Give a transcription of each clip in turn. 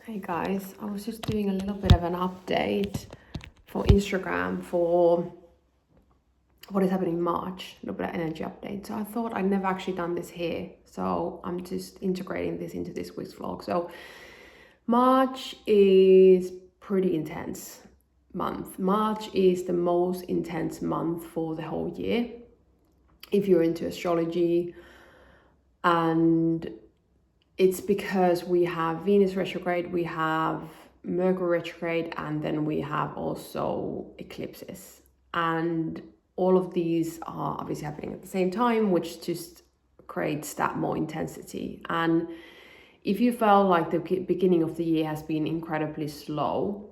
Hey guys, I was just doing a little bit of an update for Instagram for what is happening in March, a little bit of energy update. So I thought I'd never actually done this here. So I'm just integrating this into this week's vlog. So March is pretty intense month. March is the most intense month for the whole year. If you're into astrology, and it's because we have Venus retrograde, we have Mercury retrograde, and then we have also eclipses. And all of these are obviously happening at the same time, which just creates that more intensity. And if you felt like the beginning of the year has been incredibly slow,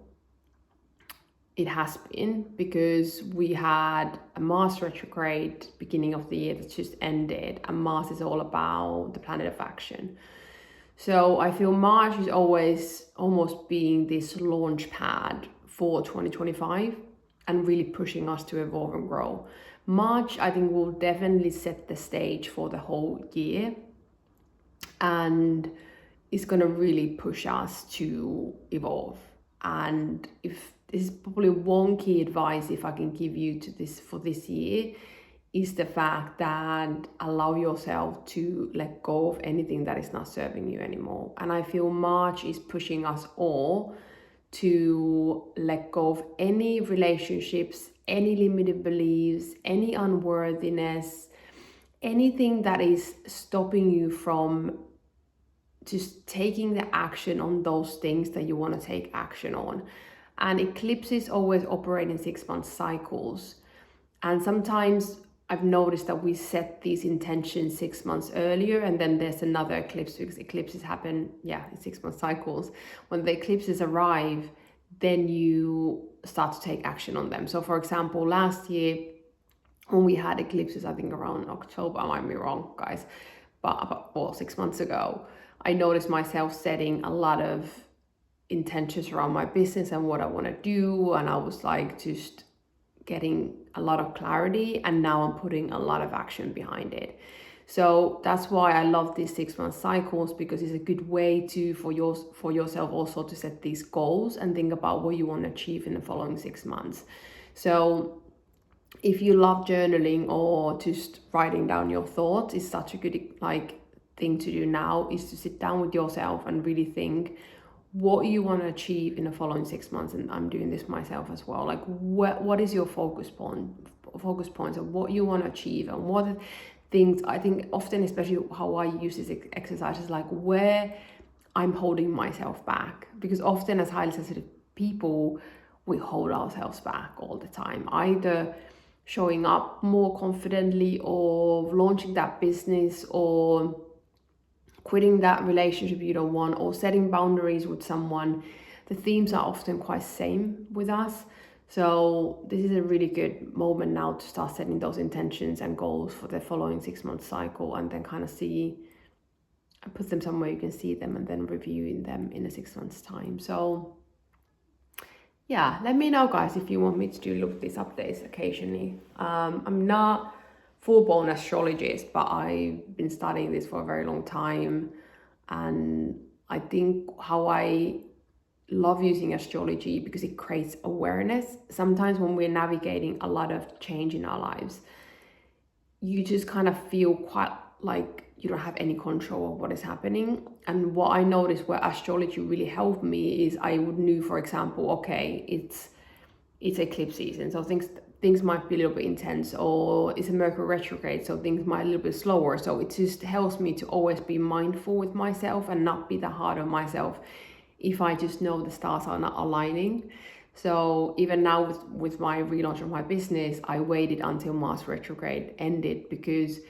it has been, because we had a Mars retrograde beginning of the year that just ended, and Mars is all about the planet of action. So I feel March is always almost being this launch pad for 2025 and really pushing us to evolve and grow. March, I think, will definitely set the stage for the whole year, and it's going to really push us to evolve. And if this is probably one key advice, if I can give you to this for this year, is the fact that allow yourself to let go of anything that is not serving you anymore. And I feel March is pushing us all to let go of any relationships, any limited beliefs, any unworthiness, anything that is stopping you from just taking the action on those things that you want to take action on. And eclipses always operate in 6-month cycles. And sometimes I've noticed that we set these intentions 6 months earlier, and then there's another eclipse, because eclipses happen, in 6-month cycles. When the eclipses arrive, then you start to take action on them. So for example, last year, when we had eclipses, I think around October, I might be wrong, guys, but 6 months ago, I noticed myself setting a lot of intentions around my business and what I want to do. And I was like just getting a lot of clarity, and now I'm putting a lot of action behind it. So that's why I love these 6-month cycles, because it's a good way to for yourself also to set these goals and think about what you want to achieve in the following 6 months. So if you love journaling or just writing down your thoughts, it's such a good thing to do now, is to sit down with yourself and really think what you want to achieve in the following 6 months. And I'm doing this myself as well. Like what is your focus points of what you want to achieve, and what are things. I think often, especially how I use this exercise, is like where I'm holding myself back, because often as highly sensitive people, we hold ourselves back all the time, either showing up more confidently, or launching that business, or quitting that relationship you don't want, or setting boundaries with someone. The themes are often quite same with us. So this is a really good moment now to start setting those intentions and goals for the following 6-month cycle, and then kind of put them somewhere you can see them, and then reviewing them in a 6 months time. So yeah, let me know, guys, if you want me to do look at these updates occasionally. I'm not full-blown astrologist, but I've been studying this for a very long time, and I think how I love using astrology, because it creates awareness. Sometimes when we're navigating a lot of change in our lives, you just kind of feel quite like you don't have any control of what is happening. And what I noticed where astrology really helped me is I would know, for example, okay, it's eclipse season, so things might be a little bit intense, or it's a Mercury retrograde, so things might be a little bit slower. So it just helps me to always be mindful with myself and not be that hard on myself if I just know the stars are not aligning. So even now with my relaunch of my business, I waited until Mars retrograde ended, because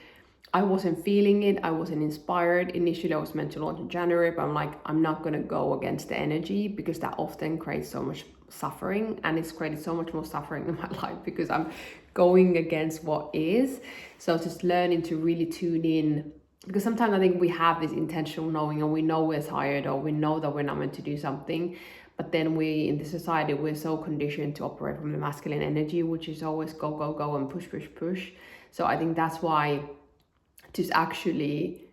I wasn't feeling it. I wasn't inspired. Initially, I was meant to launch in January, but I'm like, I'm not going to go against the energy, because that often creates so much suffering, and it's created so much more suffering in my life because I'm going against what is. So just learning to really tune in, because sometimes I think we have this intentional knowing, and we know we're tired, or we know that we're not meant to do something, but then we in the society, we're so conditioned to operate from the masculine energy, which is always go, go, go, and push, push, push. So I think that's why just actually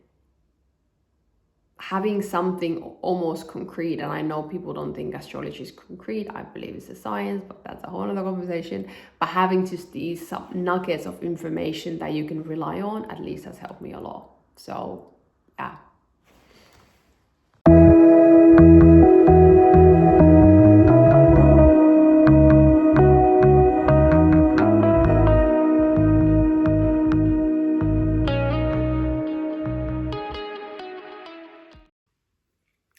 having something almost concrete, and I know people don't think astrology is concrete, I believe it's a science, but that's a whole other conversation. But having just these nuggets of information that you can rely on, at least has helped me a lot. So yeah.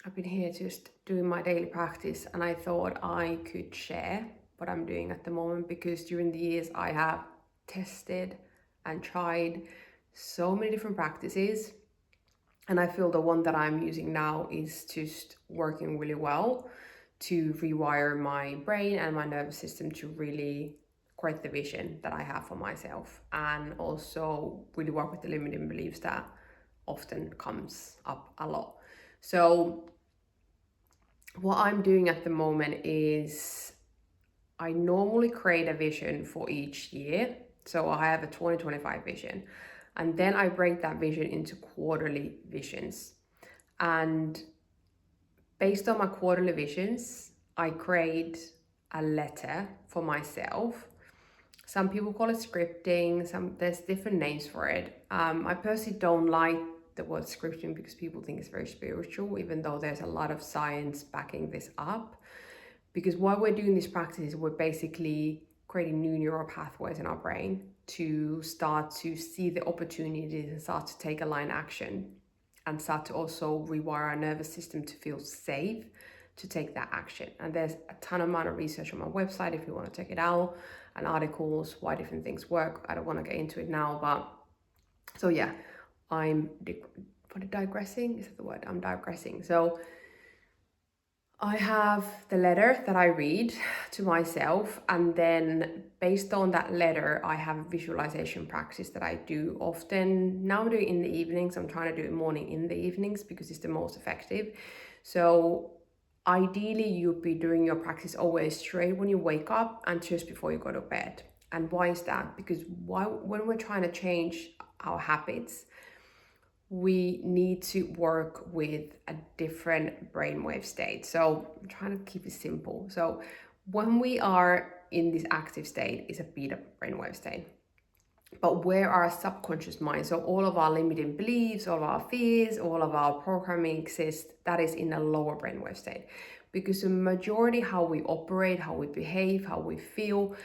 I've been here just doing my daily practice, and I thought I could share what I'm doing at the moment, because during the years I have tested and tried so many different practices, and I feel the one that I'm using now is just working really well to rewire my brain and my nervous system to really create the vision that I have for myself, and also really work with the limiting beliefs that often comes up a lot. So what I'm doing at the moment is I normally create a vision for each year. So I have a 2025 vision, and then I break that vision into quarterly visions. And based on my quarterly visions, I create a letter for myself. Some people call it scripting, there's different names for it. I personally don't like the word scripting because people think it's very spiritual, even though there's a lot of science backing this up. Because while we're doing this practice, we're basically creating new neural pathways in our brain to start to see the opportunities and start to take aligned action, and start to also rewire our nervous system to feel safe to take that action. And there's a ton amount of research on my website if you want to check it out, and articles, why different things work. I don't want to get into it now, but so yeah, I'm digressing. Is that the word? I'm digressing. So I have the letter that I read to myself, and then based on that letter, I have a visualization practice that I do often. Now I'm doing it in the evenings. I'm trying to do it morning in the evenings because it's the most effective. So ideally, you'll be doing your practice always straight when you wake up and just before you go to bed. And why is that? Because when we're trying to change our habits, we need to work with a different brainwave state. So I'm trying to keep it simple. So when we are in this active state, is a beta brainwave state. But where our subconscious mind, so all of our limiting beliefs, all of our fears, all of our programming exists, that is in a lower brainwave state. Because the majority how we operate, how we behave, how we feel,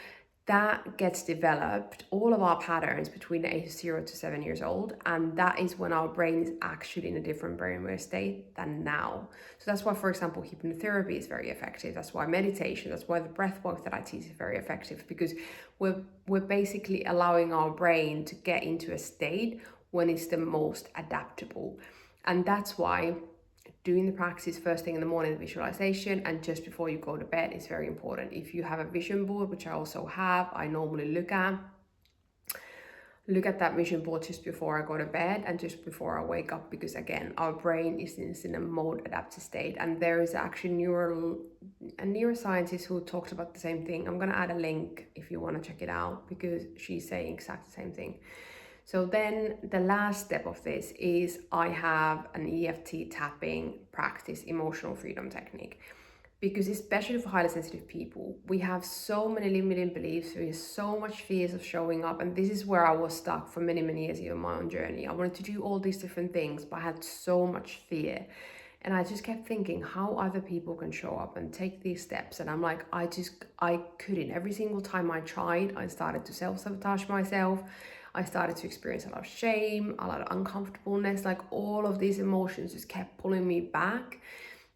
that gets developed, all of our patterns between the age of 0 to 7 years old, and that is when our brain is actually in a different brainwave state than now. So that's why, for example, hypnotherapy is very effective. That's why meditation, that's why the breath work that I teach is very effective, because we're basically allowing our brain to get into a state when it's the most adaptable. And that's why doing the practice first thing in the morning, the visualization, and just before you go to bed is very important. If you have a vision board, which I also have, I normally look at that vision board just before I go to bed and just before I wake up, because again, our brain is in a mode adaptive state. And there is actually a neuroscientist who talked about the same thing. I'm going to add a link if you want to check it out, because she's saying exactly the same thing. So then the last step of this is I have an EFT tapping practice, emotional freedom technique, because especially for highly sensitive people, we have so many limiting beliefs, there is so much fears of showing up. And this is where I was stuck for many, many years in my own journey. I wanted to do all these different things, but I had so much fear. And I just kept thinking how other people can show up and take these steps. And I'm like, I couldn't. Every single time I tried, I started to self-sabotage myself. I started to experience a lot of shame, a lot of uncomfortableness, like all of these emotions just kept pulling me back.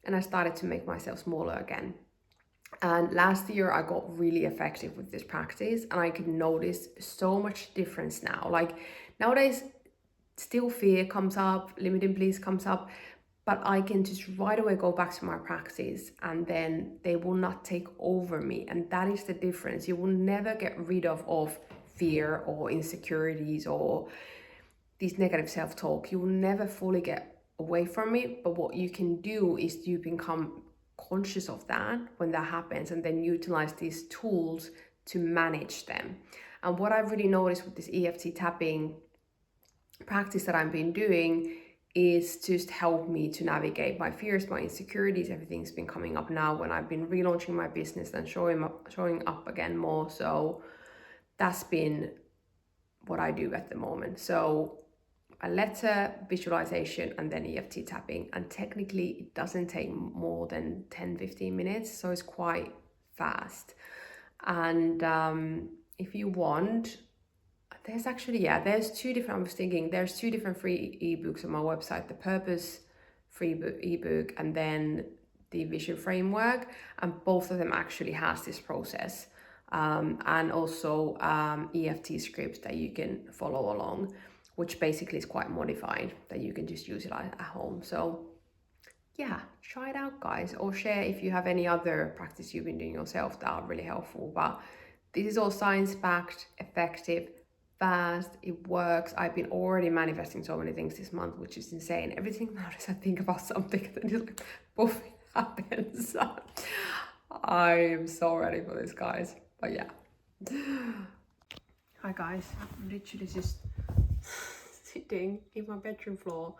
And I started to make myself smaller again. And last year I got really effective with this practice, and I could notice so much difference now. Like nowadays, still fear comes up, limiting beliefs comes up, but I can just right away go back to my practice and then they will not take over me. And that is the difference. You will never get rid of fear or insecurities or these negative self-talk. You will never fully get away from it, but what you can do is you become conscious of that when that happens, and then utilize these tools to manage them. And what I've really noticed with this EFT tapping practice that I've been doing is just help me to navigate my fears, my insecurities. Everything's been coming up now when I've been relaunching my business and showing up again more. So that's been what I do at the moment. So a letter, visualization, and then EFT tapping. And technically it doesn't take more than 10-15 minutes, so it's quite fast. And if you want, there's actually, there's two different, I was thinking there's two different free ebooks on my website, the Purpose free ebook and then the Vision Framework, and both of them actually has this process. And also EFT scripts that you can follow along, which basically is quite modified, that you can just use it at home. So yeah, try it out, guys, or share if you have any other practice you've been doing yourself that are really helpful. But this is all science-backed, effective, fast, it works. I've been already manifesting so many things this month, which is insane. Everything nowadays I think about something and then just like poof, it happens. I am so ready for this, guys. But yeah. Hi guys, I'm literally just sitting in my bedroom floor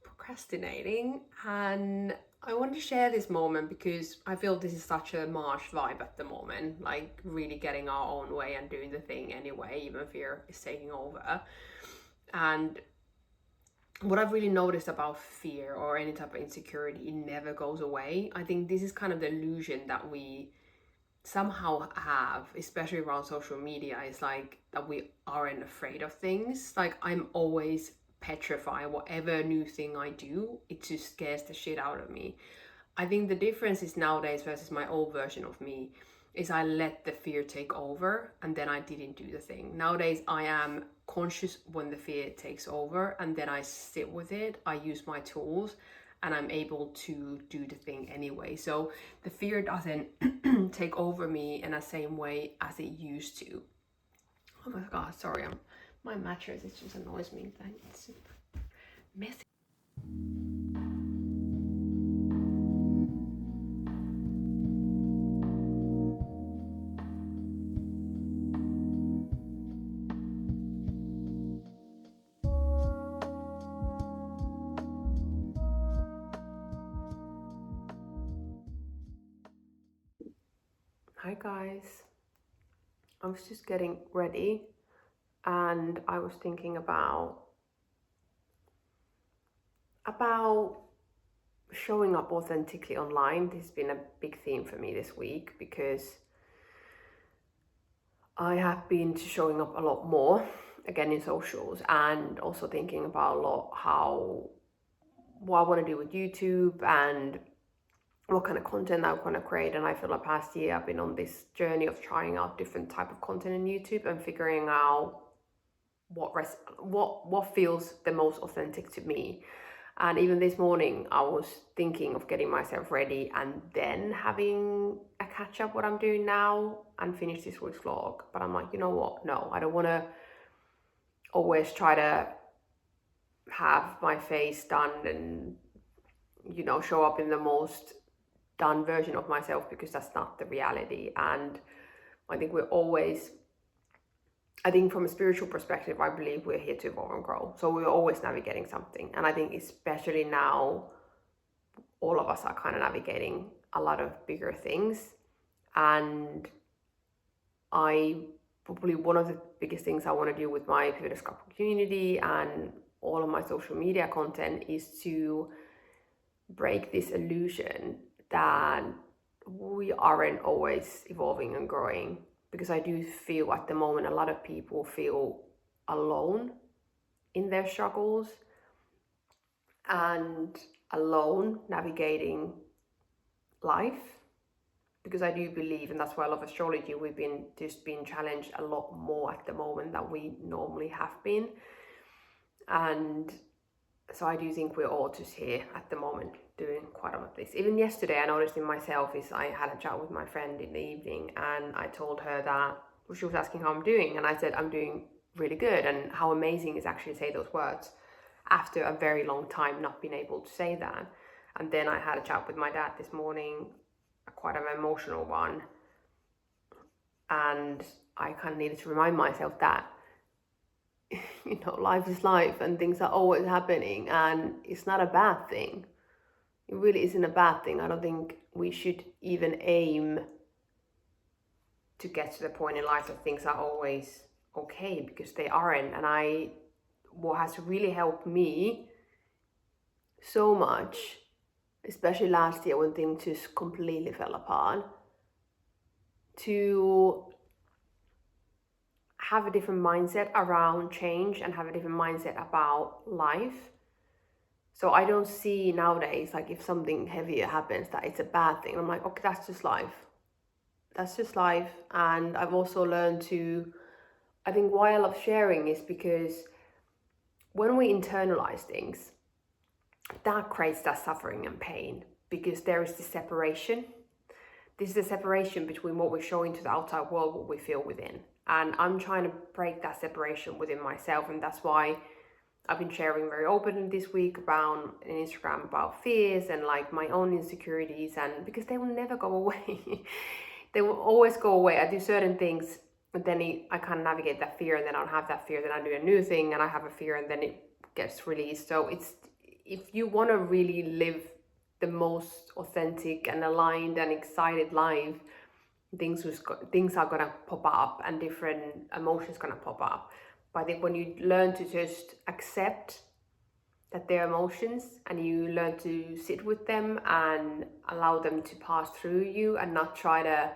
procrastinating, and I want to share this moment because I feel this is such a March vibe at the moment, like really getting our own way and doing the thing anyway, even fear is taking over. And what I've really noticed about fear or any type of insecurity, it never goes away. I think this is kind of the illusion that we somehow have, especially around social media, is like that we aren't afraid of things. Like I'm always petrified. Whatever new thing I do, it just scares the shit out of me. I think the difference is nowadays versus my old version of me is I let the fear take over and then I didn't do the thing. Nowadays I am conscious when the fear takes over and then I sit with it. I use my tools and I'm able to do the thing anyway. So the fear doesn't take over me in the same way as it used to. Oh my god, sorry, my mattress, it just annoys me. It's messy. Hi guys, I was just getting ready and I was thinking about showing up authentically online. This has been a big theme for me this week because I have been showing up a lot more again in socials, and also thinking about a lot what I want to do with YouTube and what kind of content I want to create. And I feel like past year I've been on this journey of trying out different type of content in YouTube and figuring out what feels the most authentic to me. And even this morning I was thinking of getting myself ready and then having a catch up what I'm doing now and finish this week's vlog. But I'm like, you know what, no, I don't want to always try to have my face done and show up in the most done version of myself, because that's not the reality. And I think from a spiritual perspective, I believe we're here to evolve and grow. So we're always navigating something. And I think especially now, all of us are kind of navigating a lot of bigger things. And probably one of the biggest things I want to do with my Pivot community and all of my social media content is to break this illusion that we aren't always evolving and growing. Because I do feel at the moment a lot of people feel alone in their struggles and alone navigating life. Because I do believe, and that's why I love astrology, we've been challenged a lot more at the moment than we normally have been. And so I do think we're all just here at the moment doing quite a lot of this. Even yesterday I noticed in myself is I had a chat with my friend in the evening and I told her that, well, she was asking how I'm doing, and I said I'm doing really good, and how amazing is actually to say those words after a very long time not being able to say that. And then I had a chat with my dad this morning, quite an emotional one, and I kind of needed to remind myself that you know, life is life and things are always happening, and it's not a bad thing. It really isn't a bad thing. I don't think we should even aim to get to the point in life that things are always okay, because they aren't. And what has really helped me so much, especially last year when things just completely fell apart, to have a different mindset around change and have a different mindset about life. So I don't see nowadays, like, if something heavier happens, that it's a bad thing. I'm like, okay, that's just life. That's just life. And I've also learned to, I think why I love sharing is because when we internalize things, that creates that suffering and pain, because there is this separation. This is the separation between what we're showing to the outside world, what we feel within. And I'm trying to break that separation within myself. And that's why I've been sharing very openly this week about on Instagram about fears and like my own insecurities, and because they will never go away. They will always go away. I do certain things, and then I kind of navigate that fear, and then I'll have that fear, then I do a new thing, and I have a fear, and then it gets released. So it's, if you want to really live the most authentic and aligned and excited life, things are gonna pop up and different emotions gonna pop up. But I think when you learn to just accept that they're emotions, and you learn to sit with them and allow them to pass through you, and not try to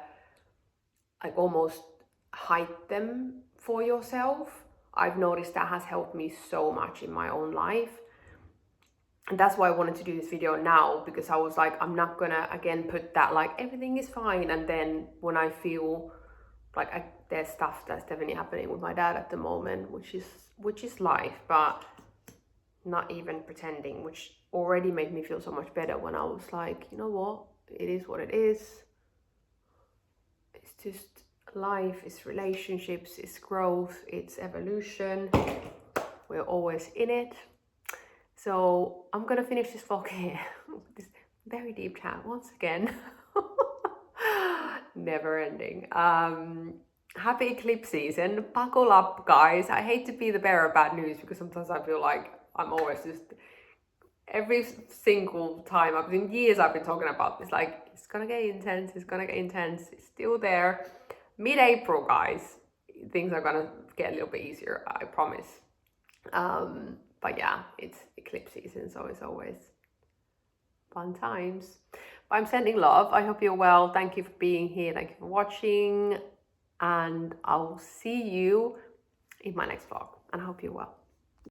like almost hide them for yourself, I've noticed that has helped me so much in my own life. And that's why I wanted to do this video now, because I was like, I'm not gonna again put that like everything is fine, and then when I feel like there's stuff that's definitely happening with my dad at the moment, which is life, but not even pretending, which already made me feel so much better when I was like, you know what, it is what it is. It's just life, it's relationships, it's growth, it's evolution. We're always in it. So I'm gonna finish this vlog here. This very deep chat once again. Never ending. Happy eclipse season. Buckle up, guys. I hate to be the bearer of bad news, because sometimes I feel like I'm always just, every single time, I've been years I've been talking about this, like, it's gonna get intense, it's gonna get intense. It's still there. Mid-April, guys, things are gonna get a little bit easier, I promise. But yeah, it's eclipse season, so it's always fun times. But I'm sending love. I hope you're well. Thank you for being here. Thank you for watching. And I'll see you in my next vlog. And I hope you're well.